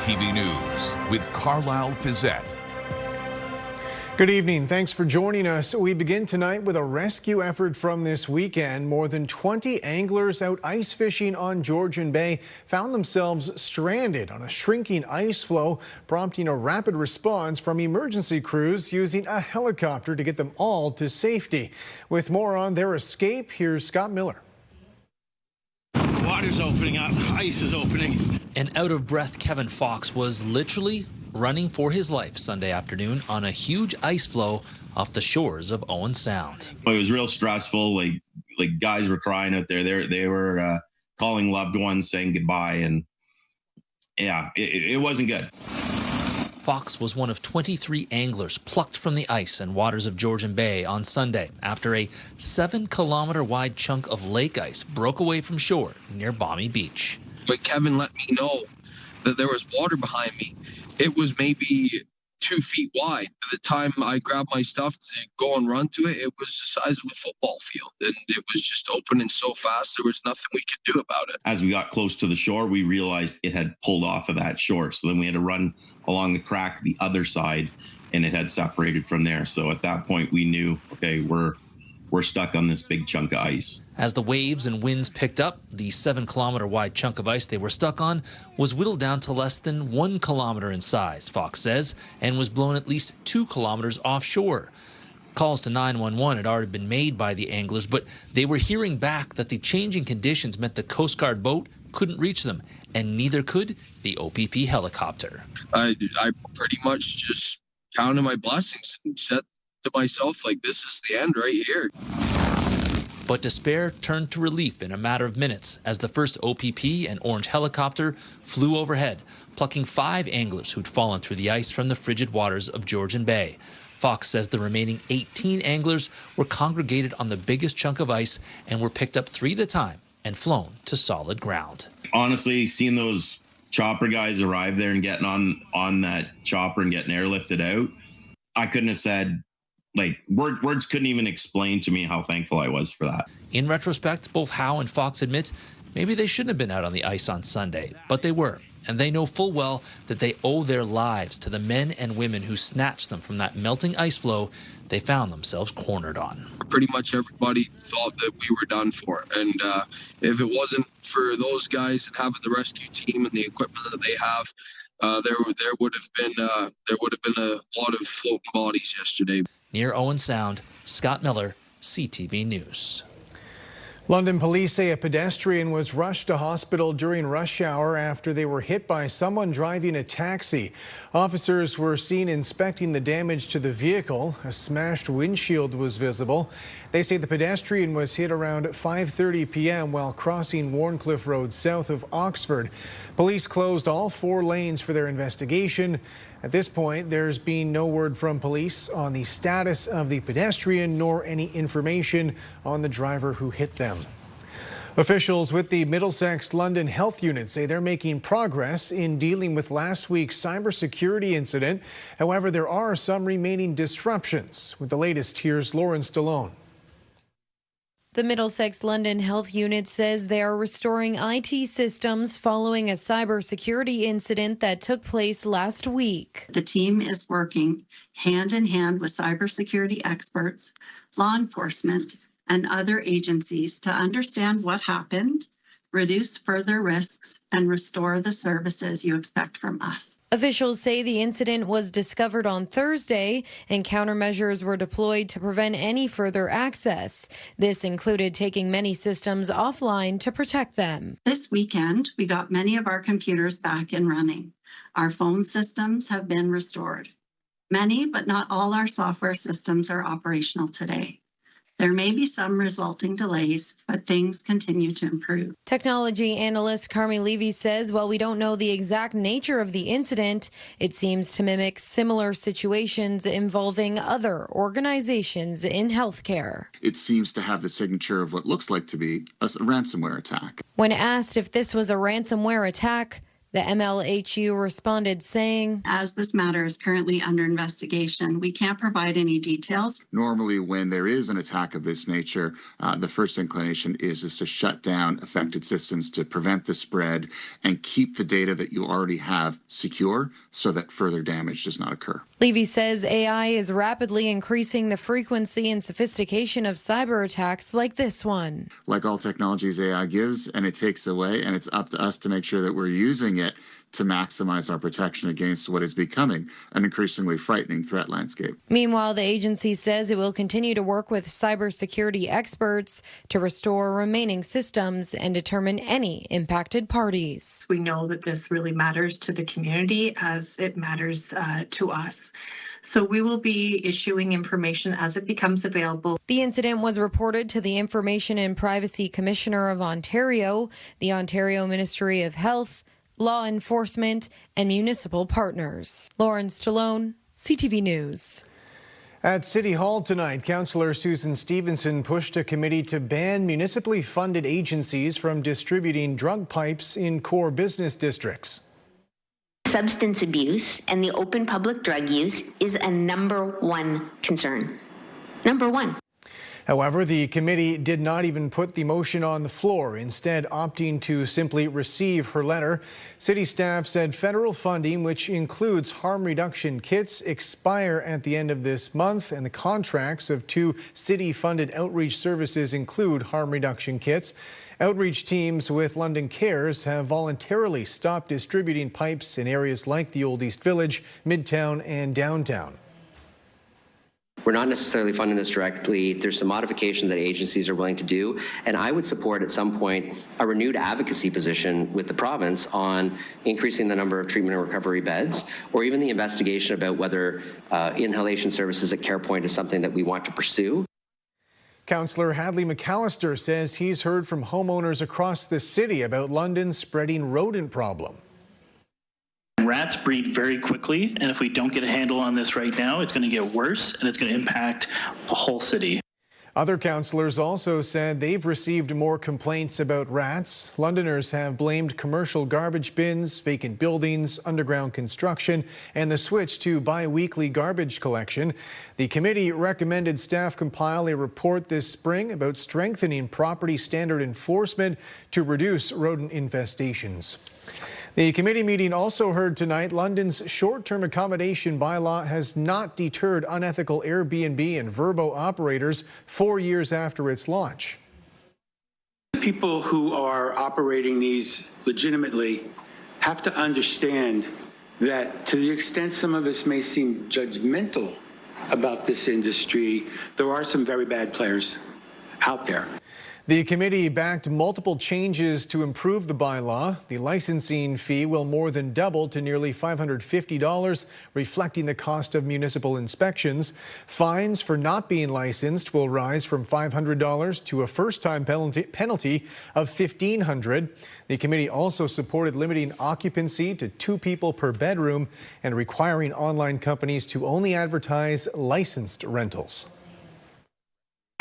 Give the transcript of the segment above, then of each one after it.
CTV News with Carlyle Fiset. Good evening. Thanks for joining us. We begin tonight with a rescue effort from this weekend. More than 20 anglers out ice fishing on Georgian Bay found themselves stranded on a shrinking ice floe, prompting a rapid response from emergency crews using a helicopter to get them all to safety. With more on their escape, here's Scott Miller. Water's opening up, ice is opening. An out-of-breath Kevin Fox was literally running for his life Sunday afternoon on a huge ice floe off the shores of Owen Sound. It was real stressful. Like guys were crying out there. They were calling loved ones, saying goodbye, and yeah, it wasn't good. Fox was one of 23 anglers plucked from the ice and waters of Georgian Bay on Sunday after a 7-kilometer wide chunk of lake ice broke away from shore near Balmy Beach. When Kevin let me know that there was water behind me, it was maybe 2 feet wide. By the time I grabbed my stuff to go and run to it, it was the size of a football field. And it was just opening so fast, there was nothing we could do about it. As we got close to the shore, we realized it had pulled off of that shore. So then we had to run along the crack the other side, and it had separated from there. So at that point, we knew, okay, we're stuck on this big chunk of ice. As the waves and winds picked up, the 7-kilometer wide chunk of ice they were stuck on was whittled down to less than 1 kilometer in size, Fox says, and was blown at least 2 kilometers offshore. Calls to 911 had already been made by the anglers, but they were hearing back that the changing conditions meant the Coast Guard boat couldn't reach them, and neither could the OPP helicopter. I pretty much just counted my blessings and said to myself, like, this is the end right here. But despair turned to relief in a matter of minutes as the first OPP and orange helicopter flew overhead, plucking 5 anglers who'd fallen through the ice from the frigid waters of Georgian Bay. Fox says the remaining 18 anglers were congregated on the biggest chunk of ice and were picked up 3 at a time and flown to solid ground. Honestly, seeing those chopper guys arrive there and getting on that chopper and getting airlifted out, I couldn't have said, words couldn't even explain to me how thankful I was for that. In retrospect, both Howe and Fox admit maybe they shouldn't have been out on the ice on Sunday, but they were. And they know full well that they owe their lives to the men and women who snatched them from that melting ice floe they found themselves cornered on. Pretty much everybody thought that we were done for. And if it wasn't for those guys and having the rescue team and the equipment that they have, there would have been a lot of floating bodies yesterday. Near Owen Sound, Scott Miller, CTV News. London police say a pedestrian was rushed to hospital during rush hour after they were hit by someone driving a taxi. Officers were seen inspecting the damage to the vehicle. A smashed windshield was visible. They say the pedestrian was hit around 5:30 p.m. while crossing Wharncliffe Road south of Oxford. Police closed all 4 lanes for their investigation. At this point, there's been no word from police on the status of the pedestrian nor any information on the driver who hit them. Officials with the Middlesex London Health Unit say they're making progress in dealing with last week's cybersecurity incident. However, there are some remaining disruptions. With the latest, here's Lauren Stallone. The Middlesex London Health Unit says they are restoring IT systems following a cybersecurity incident that took place last week. The team is working hand in hand with cybersecurity experts, law enforcement, and other agencies to understand what happened, reduce further risks, and restore the services you expect from us. Officials say the incident was discovered on Thursday and countermeasures were deployed to prevent any further access. This included taking many systems offline to protect them. This weekend, we got many of our computers back and running. Our phone systems have been restored. Many, but not all our software systems are operational today. There may be some resulting delays, but things continue to improve. Technology analyst Carmi Levy says while we don't know the exact nature of the incident, it seems to mimic similar situations involving other organizations in healthcare. It seems to have the signature of what looks like to be a ransomware attack. When asked if this was a ransomware attack, The MLHU responded saying, As this matter is currently under investigation, we can't provide any details. Normally, when there is an attack of this nature, the first inclination is to shut down affected systems to prevent the spread and keep the data that you already have secure so that further damage does not occur. Levy says AI is rapidly increasing the frequency and sophistication of cyber attacks like this one. Like all technologies, AI gives and it takes away, and it's up to us to make sure that we're using it to maximize our protection against what is becoming an increasingly frightening threat landscape. Meanwhile, the agency says it will continue to work with cybersecurity experts to restore remaining systems and determine any impacted parties. We know that this really matters to the community as it matters to us. So we will be issuing information as it becomes available. The incident was reported to the Information and Privacy Commissioner of Ontario, the Ontario Ministry of Health, Law Enforcement, and municipal partners. Lauren Stallone, CTV News. At City Hall tonight, Councillor Susan Stevenson pushed a committee to ban municipally funded agencies from distributing drug pipes in core business districts. Substance abuse and the open public drug use is a number one concern. Number one. However, the committee did not even put the motion on the floor, instead opting to simply receive her letter. City staff said federal funding, which includes harm reduction kits, expire at the end of this month, and the contracts of 2 city-funded outreach services include harm reduction kits. Outreach teams with London Cares have voluntarily stopped distributing pipes in areas like the Old East Village, Midtown, and downtown. We're not necessarily funding this directly. There's some modification that agencies are willing to do, and I would support at some point a renewed advocacy position with the province on increasing the number of treatment and recovery beds, or even the investigation about whether inhalation services at CarePoint is something that we want to pursue. Councillor Hadley McAllister says he's heard from homeowners across the city about London's spreading rodent problem. Rats breed very quickly, and if we don't get a handle on this right now, it's going to get worse and it's going to impact the whole city. Other councillors also said they've received more complaints about rats. Londoners have blamed commercial garbage bins, vacant buildings, underground construction, and the switch to bi-weekly garbage collection. The committee recommended staff compile a report this spring about strengthening property standard enforcement to reduce rodent infestations. The committee meeting also heard tonight London's short-term accommodation bylaw has not deterred unethical Airbnb and Vrbo operators 4 years after its launch. People who are operating these legitimately have to understand that to the extent some of us may seem judgmental about this industry, there are some very bad players out there. The committee backed multiple changes to improve the bylaw. The licensing fee will more than double to nearly $550, reflecting the cost of municipal inspections. Fines for not being licensed will rise from $500 to a first-time penalty of $1,500. The committee also supported limiting occupancy to 2 people per bedroom and requiring online companies to only advertise licensed rentals.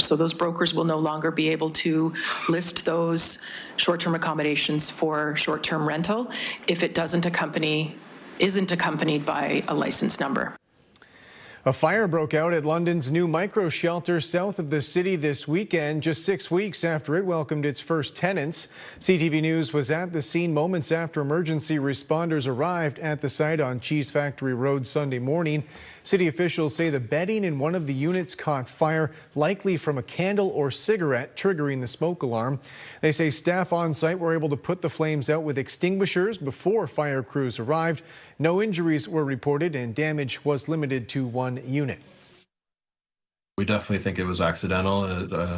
So those brokers will no longer be able to list those short-term accommodations for short-term rental if it isn't accompanied by a license number. A fire broke out at London's new micro shelter south of the city this weekend, just 6 weeks after it welcomed its first tenants. CTV News was at the scene moments after emergency responders arrived at the site on Cheese Factory Road Sunday morning. City officials say the bedding in one of the units caught fire, likely from a candle or cigarette, triggering the smoke alarm. They say staff on site were able to put the flames out with extinguishers before fire crews arrived. No injuries were reported and damage was limited to 1 unit. We definitely think it was accidental.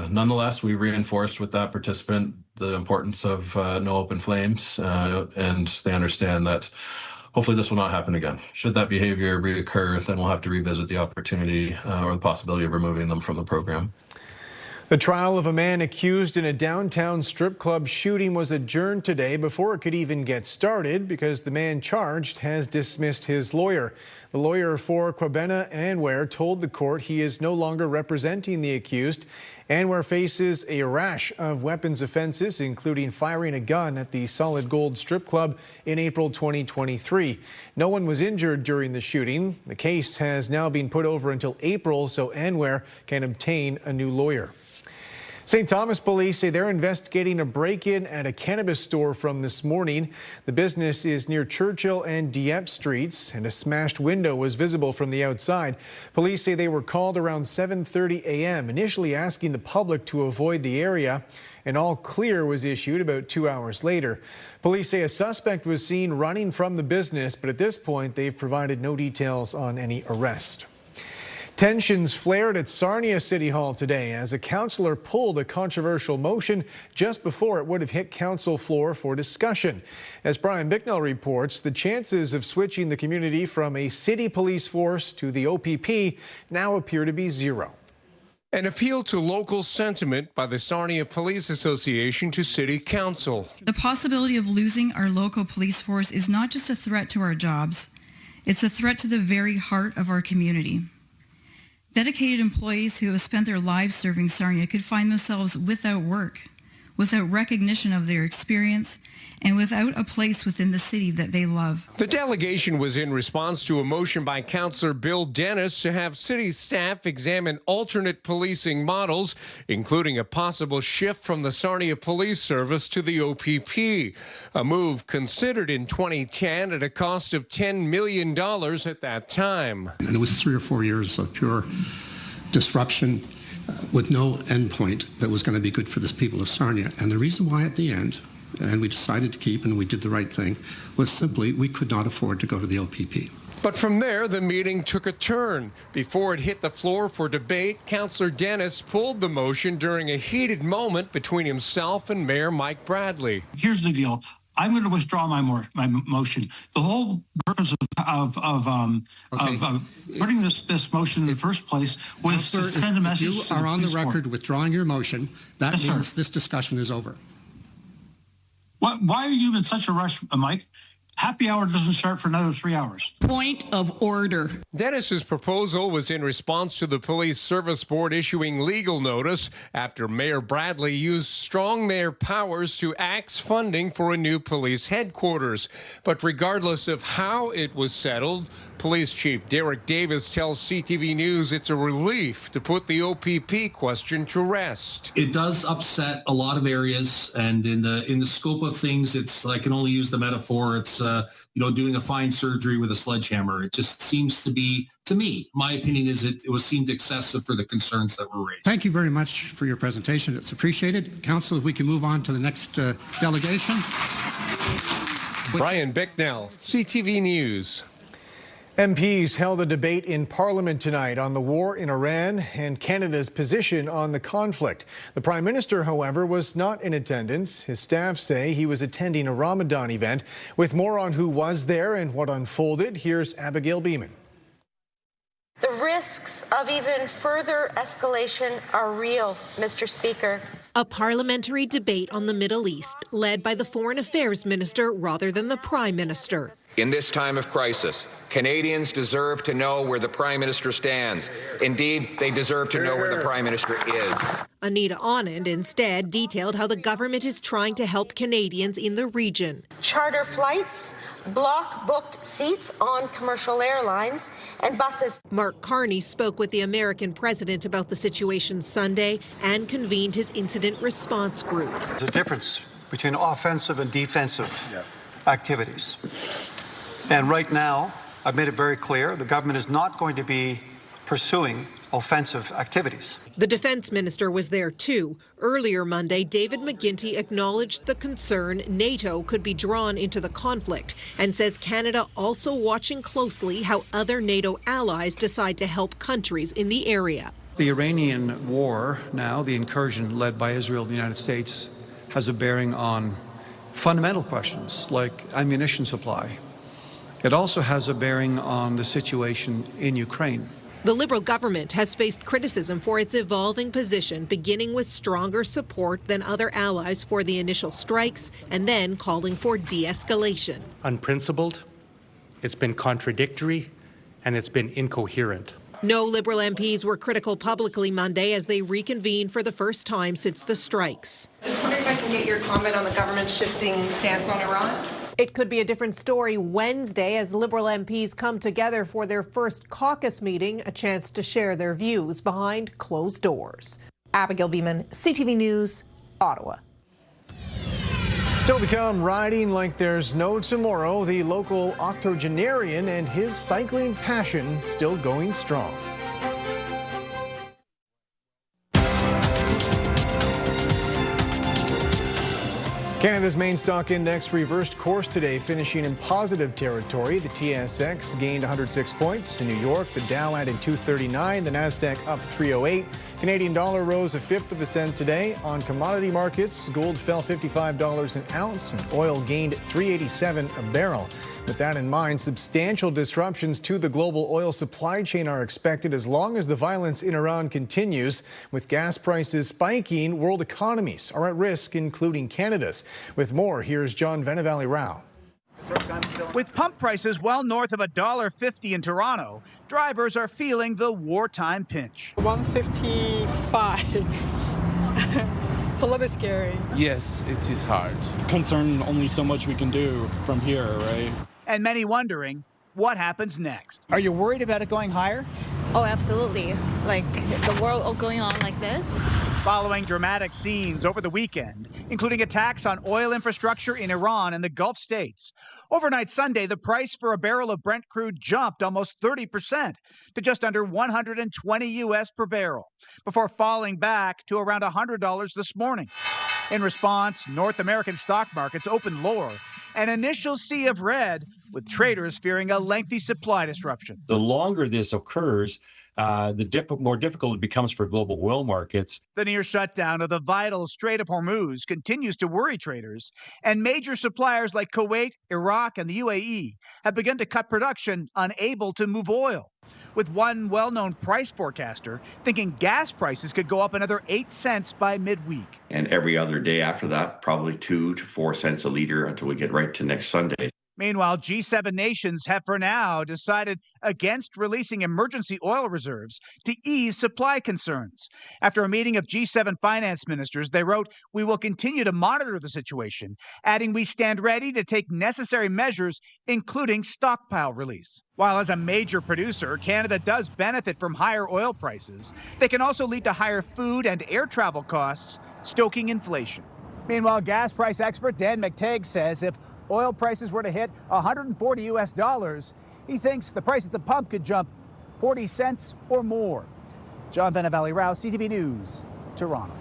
Nonetheless, we reinforced with that participant the importance of no open flames, and they understand that hopefully this will not happen again. Should that behavior reoccur, then we'll have to revisit the opportunity or the possibility of removing them from the program. The trial of a man accused in a downtown strip club shooting was adjourned today before it could even get started because the man charged has dismissed his lawyer. The lawyer for Kwabena Anwar told the court he is no longer representing the accused Anwar faces a rash of weapons offenses, including firing a gun at the Solid Gold strip club in April 2023. No one was injured during the shooting. The case has now been put over until April so Anwar can obtain a new lawyer. St. Thomas police say they're investigating a break-in at a cannabis store from this morning. The business is near Churchill and Dieppe Streets, and a smashed window was visible from the outside. Police say they were called around 7:30 a.m., initially asking the public to avoid the area. An all clear was issued about 2 hours later. Police say a suspect was seen running from the business, but at this point they've provided no details on any arrest. Tensions flared at Sarnia City Hall today as a councillor pulled a controversial motion just before it would have hit council floor for discussion. As Brian Bicknell reports, the chances of switching the community from a city police force to the OPP now appear to be zero. An appeal to local sentiment by the Sarnia Police Association to City Council. The possibility of losing our local police force is not just a threat to our jobs, it's a threat to the very heart of our community. Dedicated employees who have spent their lives serving Sarnia could find themselves without work, without recognition of their experience, and without a place within the city that they love. The delegation was in response to a motion by Councillor Bill Dennis to have city staff examine alternate policing models, including a possible shift from the Sarnia Police Service to the OPP, a move considered in 2010 at a cost of $10 million at that time. And it was 3 or 4 years of pure disruption with no endpoint that was going to be good for the people of Sarnia. And the reason why at the end, and we decided to keep and we did the right thing, was simply we could not afford to go to the OPP. But from there, the meeting took a turn. Before it hit the floor for debate, Councillor Dennis pulled the motion during a heated moment between himself and Mayor Mike Bradley. Here's the deal. I'm going to withdraw my motion. The whole purpose of putting this motion in the first place was to send a message. If you are on the record withdrawing your motion, that means this discussion is over. Why are you in such a rush, Mike? Happy hour doesn't start for another 3 hours. Point of order. Dennis's proposal was in response to the Police Service Board issuing legal notice after Mayor Bradley used strong mayor powers to axe funding for a new police headquarters. But regardless of how it was settled, Police Chief Derek Davis tells CTV News it's a relief to put the OPP question to rest. It does upset a lot of areas, and in the scope of things, it's, I can only use the metaphor, it's doing a fine surgery with a sledgehammer. It just seems to be, to me, my opinion is it seemed excessive for the concerns that were raised. Thank you very much for your presentation. It's appreciated. Council, if we can move on to the next delegation. Brian Bicknell, CTV News. MPs held a debate in Parliament tonight on the war in Iran and Canada's position on the conflict. The Prime Minister, however, was not in attendance. His staff say he was attending a Ramadan event. With more on who was there and what unfolded, here's Abigail Beeman. The risks of even further escalation are real, Mr. Speaker. A parliamentary debate on the Middle East, led by the Foreign Affairs Minister rather than the Prime Minister. In this time of crisis, Canadians deserve to know where the Prime Minister stands. Indeed, they deserve to know where the Prime Minister is. Anita Anand instead detailed how the government is trying to help Canadians in the region. Charter flights, block-booked seats on commercial airlines, and buses. Mark Carney spoke with the American president about the situation Sunday and convened his incident response group. There's a difference between offensive and defensive activities. And right now, I've made it very clear, the government is not going to be pursuing offensive activities. The defense minister was there too. Earlier Monday, David McGuinty acknowledged the concern NATO could be drawn into the conflict and says Canada also watching closely how other NATO allies decide to help countries in the area. The Iranian war now, the incursion led by Israel and the United States, has a bearing on fundamental questions like ammunition supply. It also has a bearing on the situation in Ukraine. The Liberal government has faced criticism for its evolving position, beginning with stronger support than other allies for the initial strikes and then calling for de-escalation. Unprincipled, it's been contradictory, and it's been incoherent. No Liberal MPs were critical publicly Monday as they reconvene for the first time since the strikes. Just wondering if I can get your comment on the government's shifting stance on Iran. It could be a different story Wednesday as Liberal MPs come together for their first caucus meeting, a chance to share their views behind closed doors. Abigail Beeman, CTV News, Ottawa. Still to come, riding like there's no tomorrow, the local octogenarian and his cycling passion still going strong. Canada's main stock index reversed course today, finishing in positive territory. The TSX gained 106 points. In New York, the Dow added 239, the Nasdaq up 308. Canadian dollar rose 1/5 of a cent today. On commodity markets, gold fell $55 an ounce and oil gained $3.87 a barrel. With that in mind, substantial disruptions to the global oil supply chain are expected as long as the violence in Iran continues. With gas prices spiking, world economies are at risk, including Canada's. With more, here's John Venevalley-Rao. With pump prices well north of $1.50 in Toronto, drivers are feeling the wartime pinch. $1.55. It's a little bit scary. Yes, it is hard. Concern only so much we can do from here, right? And many wondering what happens next. Are you worried about it going higher? Oh, absolutely. Like the world going on like this. Following dramatic scenes over the weekend, including attacks on oil infrastructure in Iran and the Gulf states. Overnight Sunday, the price for a barrel of Brent crude jumped almost 30% to just under $120 US per barrel, before falling back to around $100 this morning. In response, North American stock markets opened lower, an initial sea of red, with traders fearing a lengthy supply disruption. The longer this occurs, the more difficult it becomes for global oil markets. The near shutdown of the vital Strait of Hormuz continues to worry traders, and major suppliers like Kuwait, Iraq, and the UAE have begun to cut production, unable to move oil. With one well-known price forecaster thinking gas prices could go up another 8 cents by midweek. And every other day after that, probably 2 to 4 cents a litre until we get right to next Sunday. Meanwhile, G7 nations have for now decided against releasing emergency oil reserves to ease supply concerns. After a meeting of G7 finance ministers, they wrote, "We will continue to monitor the situation," adding, "We stand ready to take necessary measures, including stockpile release." While as a major producer, Canada does benefit from higher oil prices, they can also lead to higher food and air travel costs, stoking inflation. Meanwhile, gas price expert Dan McTagg says if oil prices were to hit $140 US, he thinks the price at the pump could jump 40 cents or more. John Venevalley-Rao, CTV News, Toronto.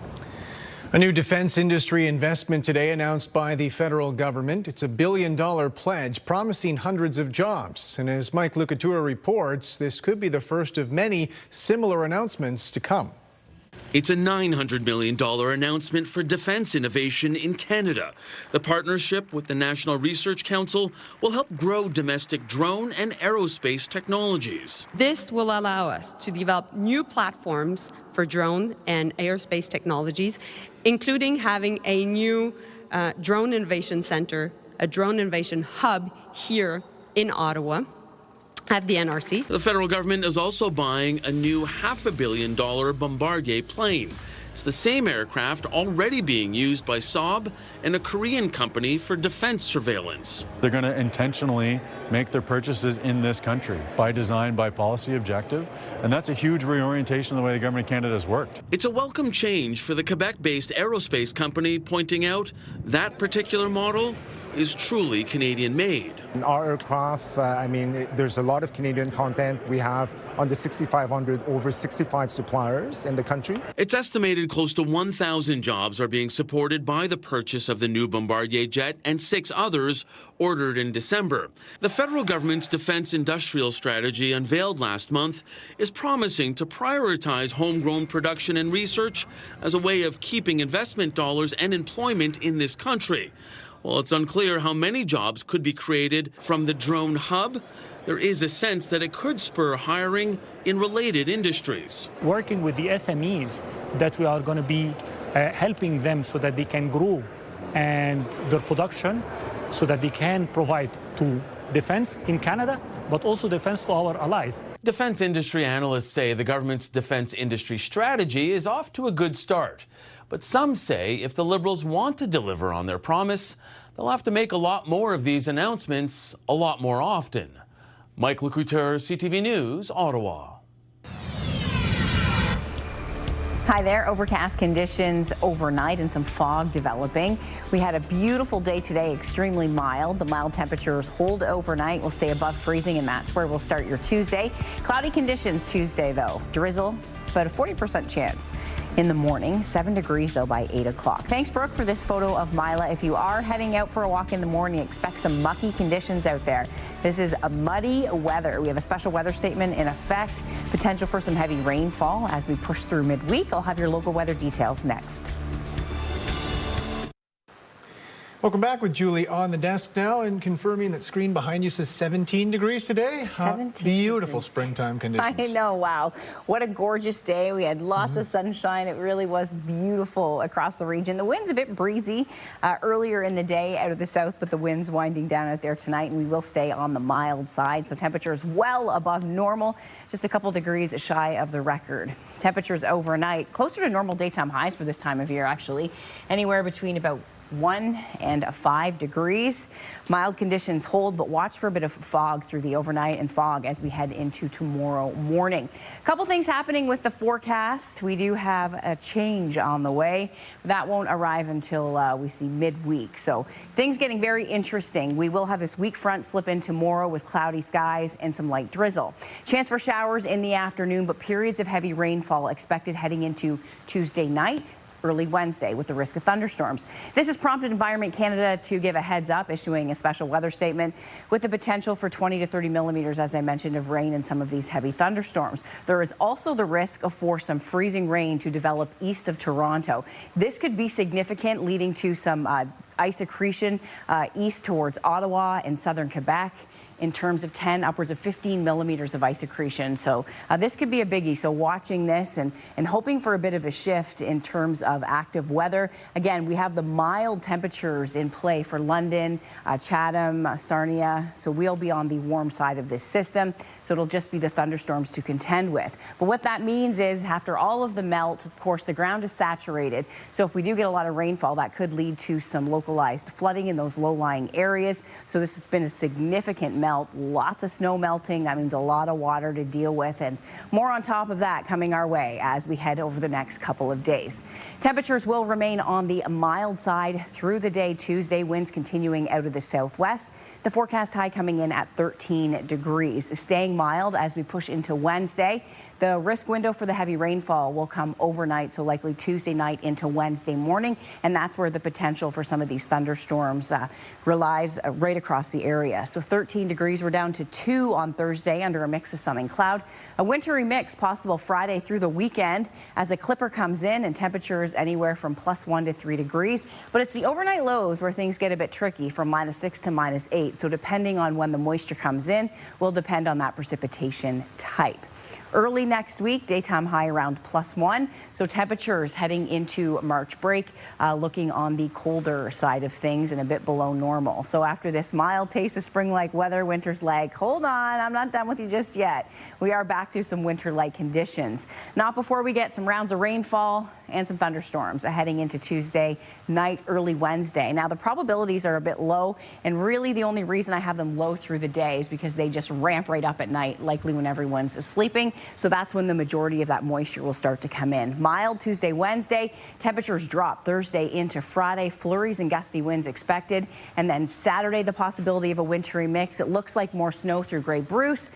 A new defense industry investment today announced by the federal government. It's a $1 billion pledge promising hundreds of jobs. And as Mike Lucatura reports, this could be the first of many similar announcements to come. It's a $900 million announcement for defense innovation in Canada. The partnership with the National Research Council will help grow domestic drone and aerospace technologies. This will allow us to develop new platforms for drone and aerospace technologies, including having a new drone innovation center, a drone innovation hub here in Ottawa at the NRC. The federal government is also buying a new $500 million Bombardier plane. It's the same aircraft already being used by Saab and a Korean company for defense surveillance. They're going to intentionally make their purchases in this country by design, by policy objective, and that's a huge reorientation of the way the government of Canada has worked. It's a welcome change for the Quebec-based aerospace company, pointing out that particular model is truly Canadian-made. Our aircraft, there's a lot of Canadian content. We have on the 6500 over 65 suppliers in the country. It's estimated close to 1,000 jobs are being supported by the purchase of the new Bombardier jet and 6 others ordered in December. The federal government's defense industrial strategy unveiled last month is promising to prioritize homegrown production and research as a way of keeping investment dollars and employment in this country. While it's unclear how many jobs could be created from the drone hub, there is a sense that it could spur hiring in related industries. Working with the SMEs that we are going to be helping them so that they can grow and their production so that they can provide to defense in Canada, but also defense to our allies. Defense industry analysts say the government's defense industry strategy is off to a good start. But some say if the Liberals want to deliver on their promise, they'll have to make a lot more of these announcements a lot more often. Mike Lecouteur, CTV News, Ottawa. Hi there. Overcast conditions overnight and some fog developing. We had a beautiful day today, extremely mild. The mild temperatures hold overnight, will stay above freezing, and that's where we'll start your Tuesday. Cloudy conditions Tuesday, though. Drizzle, about a 40% chance in the morning. 7 degrees, though, by 8 o'clock. Thanks, Brooke, for this photo of Mila. If you are heading out for a walk in the morning, expect some mucky conditions out there. This is a muddy weather. We have a special weather statement in effect. Potential for some heavy rainfall as we push through midweek. I'll have your local weather details next. Welcome back with Julie on the desk now and confirming that screen behind you says 17 degrees today. 17 Beautiful degrees. springtime conditions. I know, wow. What a gorgeous day. We had lots of sunshine. It really was beautiful across the region. The wind's a bit breezy earlier in the day out of the south, but the wind's winding down out there tonight, and we will stay on the mild side. So temperatures well above normal, just a couple degrees shy of the record. Temperatures overnight closer to normal daytime highs for this time of year, actually. Anywhere between about 1 and 5 degrees. Mild conditions hold, but watch for a bit of fog through the overnight and fog as we head into tomorrow morning. A couple things happening with the forecast. We do have a change on the way. That won't arrive until we see midweek. So things getting very interesting. We will have this weak front slip in tomorrow with cloudy skies and some light drizzle. Chance for showers in the afternoon, but periods of heavy rainfall expected heading into Tuesday night, early Wednesday, with the risk of thunderstorms. This has prompted Environment Canada to give a heads up, issuing a special weather statement with the potential for 20 to 30 millimeters, as I mentioned, of rain in some of these heavy thunderstorms. There is also the risk for some freezing rain to develop east of Toronto. This could be significant, leading to some ice accretion east towards Ottawa and southern Quebec, in terms of 10, upwards of 15 millimeters of ice accretion. So this could be a biggie. So watching this and hoping for a bit of a shift in terms of active weather. Again, we have the mild temperatures in play for London, Chatham, Sarnia. So we'll be on the warm side of this system. So it'll just be the thunderstorms to contend with. But what that means is after all of the melt, of course, the ground is saturated. So if we do get a lot of rainfall, that could lead to some localized flooding in those low-lying areas. So this has been a significant melt. Lots of snow melting. That means a lot of water to deal with, and more on top of that coming our way as we head over the next couple of days. Temperatures will remain on the mild side through the day Tuesday. Winds continuing out of the southwest. The forecast high coming in at 13 degrees. Staying mild as we push into Wednesday. The risk window for the heavy rainfall will come overnight, so likely Tuesday night into Wednesday morning, and that's where the potential for some of these thunderstorms relies right across the area. So 13 degrees, we're down to 2 on Thursday under a mix of sun and cloud. A wintry mix possible Friday through the weekend as a clipper comes in and temperatures anywhere from +1 to 3 degrees. But it's the overnight lows where things get a bit tricky, from -6 to -8. So depending on when the moisture comes in will depend on that precipitation type. Early next week, daytime high around +1. So temperatures heading into March break, looking on the colder side of things and a bit below normal. So after this mild taste of spring-like weather, winter's like, hold on, I'm not done with you just yet. We are back to some winter-like conditions. Not before we get some rounds of rainfall and some thunderstorms heading into Tuesday night, early Wednesday. Now, the probabilities are a bit low, and really the only reason I have them low through the day is because they just ramp right up at night, likely when everyone's sleeping. So that's when the majority of that moisture will start to come in. Mild Tuesday, Wednesday. Temperatures drop Thursday into Friday. Flurries and gusty winds expected. And then Saturday, the possibility of a wintry mix. It looks like more snow through Grey Bruce,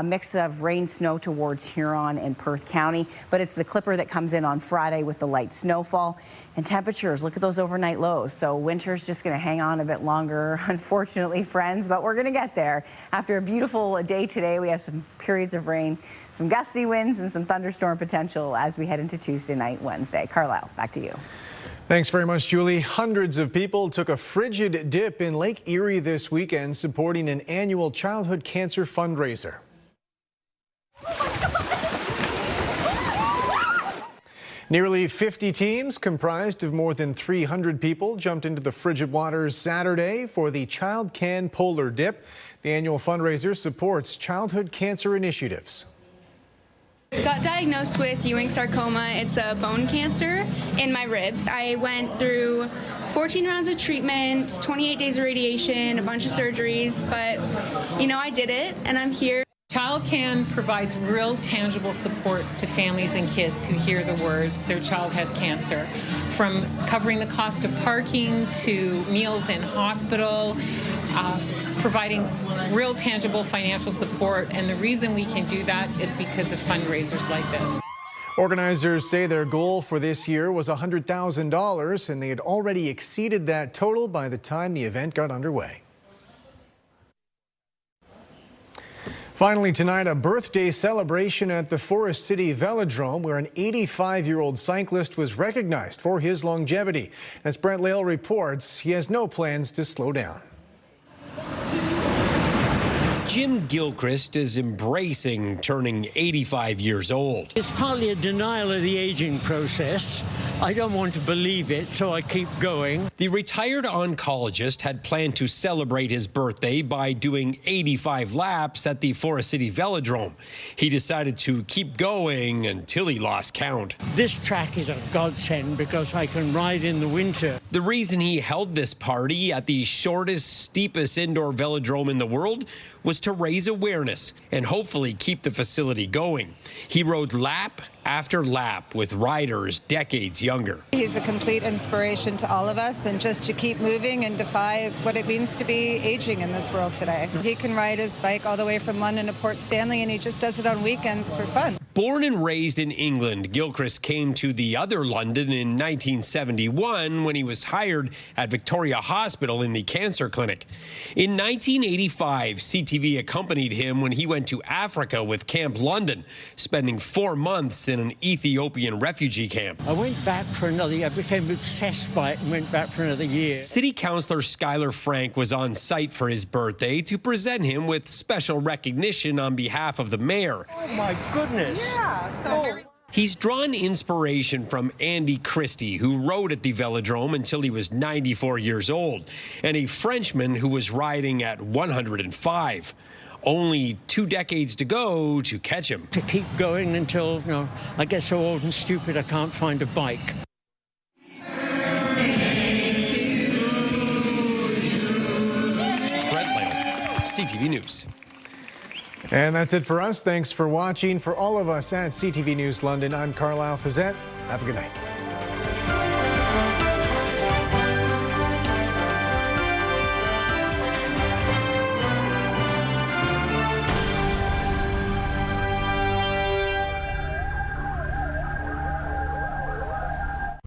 mix of rain, snow towards Huron and Perth County. But it's the clipper that comes in on Friday with the light snowfall. And temperatures, look at those overnight lows. So winter's just going to hang on a bit longer, unfortunately, friends, but we're going to get there. After a beautiful day today, we have some periods of rain, some gusty winds, and some thunderstorm potential as we head into Tuesday night, Wednesday. Carlyle, back to you. Thanks very much, Julie. Hundreds of people took a frigid dip in Lake Erie this weekend, supporting an annual childhood cancer fundraiser. Nearly 50 teams comprised of more than 300 people jumped into the frigid waters Saturday for the Child Can Polar Dip. The annual fundraiser supports childhood cancer initiatives. Got diagnosed with Ewing sarcoma. It's a bone cancer in my ribs. I went through 14 rounds of treatment, 28 days of radiation, a bunch of surgeries, but I did it and I'm here. Child Can provides real tangible supports to families and kids who hear the words their child has cancer, from covering the cost of parking to meals in hospital, providing real tangible financial support. And the reason we can do that is because of fundraisers like this. Organizers say their goal for this year was $100,000, and they had already exceeded that total by the time the event got underway. Finally tonight, a birthday celebration at the Forest City Velodrome, where an 85-year-old cyclist was recognized for his longevity. As Brent Lail reports, he has no plans to slow down. Jim Gilchrist is embracing turning 85 years old. It's partly a denial of the aging process. I don't want to believe it, so I keep going. The retired oncologist had planned to celebrate his birthday by doing 85 laps at the Forest City Velodrome. He decided to keep going until he lost count. This track is a godsend because I can ride in the winter. The reason he held this party at the shortest, steepest indoor velodrome in the world was to raise awareness and hopefully keep the facility going. He rode lap after lap with riders decades younger. He's a complete inspiration to all of us, and just to keep moving and defy what it means to be aging in this world today. He can ride his bike all the way from London to Port Stanley, and he just does it on weekends for fun. Born and raised in England, Gilchrist came to the other London in 1971 when he was hired at Victoria Hospital in the cancer clinic. In 1985, CTV accompanied him when he went to Africa with Camp London, spending 4 months in an Ethiopian refugee camp. I went back for another year. I became obsessed by it and went back for another year. City Councillor Skylar Frank was on site for his birthday to present him with special recognition on behalf of the mayor. Oh my goodness. He's drawn inspiration from Andy Christie, who rode at the velodrome until he was 94 years old, and a Frenchman who was riding at 105. Only 2 decades to go to catch him. To keep going until, I get so old and stupid I can't find a bike. Brent Lail, CTV News. And that's it for us. Thanks for watching. For all of us at CTV News London, I'm Carlyle Fiset. Have a good night.